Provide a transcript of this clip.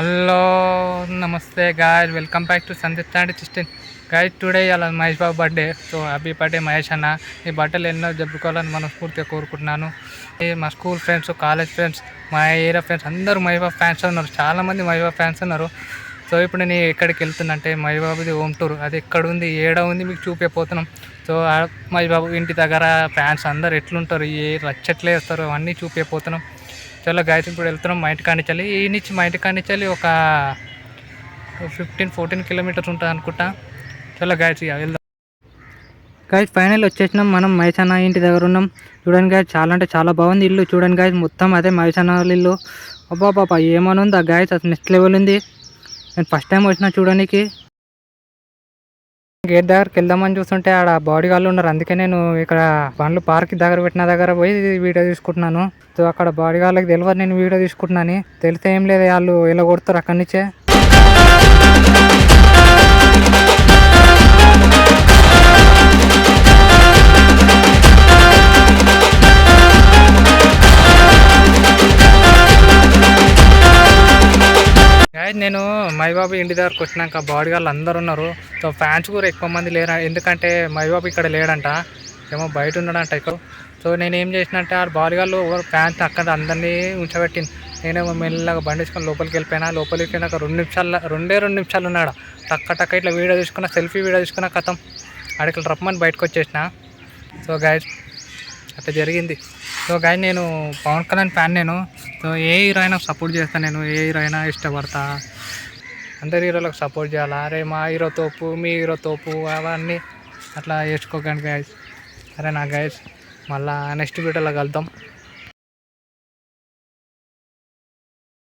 Hello నమస్తే guys, welcome back to Sandeep and sister guys. Today అలా Mahesh Babu birthday. So happy birthday Mahesh అన్న. ఈ బర్త్డేలు ఎన్నో జరుపుకోవాలని మనస్ఫూర్తిగా కోరుకుంటున్నాను. మా స్కూల్ ఫ్రెండ్స్, కాలేజ్ ఫ్రెండ్స్, మా ఏరియా ఫ్రెండ్స్ అందరూ మహేష్ బాబు ఫ్యాన్స్ ఉన్నారు. చాలామంది మహేష్ బాబు ఫ్యాన్స్ ఉన్నారు. సో ఇప్పుడు నేను ఎక్కడికి వెళ్తున్నంటే మహేష్ బాబుది హోమ్ టూర్. అది ఎక్కడ ఉంది, ఏడ ఉంది మీకు చూపిపోతున్నాం. సో మహేష్ బాబు ఇంటి దగ్గర ఫ్యాన్స్ అందరు ఎట్లుంటారు, ఏ రచ్చట్లే వేస్తారు అవన్నీ చూపిపోతున్నాం. చలో గాయస్, ఇప్పుడు వెళ్తున్నాం మా ఇంటి కానించాలి. ఈ నుంచి మా ఇంటి కానించాలి ఒక 15-14 కిలోమీటర్స్ ఉంటుంది అనుకుంటా. చలో గాయస్ ఇక వెళ్దాం. గాయస్ ఫైనల్ వచ్చేసినాం. మనం మహేష్ అన్న ఇంటి దగ్గర ఉన్నాం. చూడండి గాయస్, చాలా అంటే చాలా బాగుంది ఇల్లు. చూడండి గాయస్, మొత్తం అదే మహేష్ అన్న వాళ్ళ ఇల్లు. అబ్బా పాప ఏమని ఉంది ఆ గాయస్, అసలు నెక్స్ట్ లెవెల్ ఉంది. నేను ఫస్ట్ టైం వచ్చిన చూడడానికి. గేట్ దగ్గరికి వెళ్దామని చూస్తుంటే ఆడ బాడీ గార్డ్లు ఉన్నారు. అందుకే నేను ఇక్కడ బండ్లు పార్క్ దగ్గర పెట్టిన దగ్గర పోయి వీడియో తీసుకుంటున్నాను. సో అక్కడ బాడీ గార్డ్లకు తెలియదు నేను వీడియో తీసుకుంటున్నాను. తెలిస్తే ఏం లేదు, వాళ్ళు ఇలా కొడతారు అక్కడి నుంచే. నేను మైబాబు ఇంటి దగ్గరకు వచ్చినాక బాడీ గార్డ్లు అందరు ఉన్నారు. సో ఫ్యాన్స్ కూడా ఎక్కువ మంది లేరు, ఎందుకంటే మైబాబు ఇక్కడ లేడంట, ఏమో బయట ఉన్నాడంట ఇక్కడ. సో నేను ఏం చేసినంటే ఆ బాడీ గార్డ్లు ఫ్యాన్స్ అక్కడ అందరినీ ఉంచబెట్టింది. నేనేమో మెల్లగా బండి వేసుకొని లోపలికి వెళ్ళిపోయినా. లోపలికి వెళ్ళినాక 2 నిమిషాలు ఉన్నాడు. టక్క ఇట్లా వీడియో తీసుకున్న, సెల్ఫీ వీడియో తీసుకున్న కథం అడికి రమ్మని బయటకు వచ్చేసిన. సో గాయస్ అట్లా జరిగింది. సో గాయస్ నేను పవన్ కళ్యాణ్ ఫ్యాన్. నేను సో ఏ హీరో అయినా సపోర్ట్ చేస్తాను. నేను ఏ హీరో అయినా ఇష్టపడతా. అందరు హీరోలకు సపోర్ట్ చేయాలా. అరే మా హీరో తోపు, మీ హీరో తోపు అవన్నీ అట్లా వేసుకోకండి గాయస్. సరే నా గాయస్, మళ్ళీ నెక్స్ట్ వీడియోలో కలుద్దాం.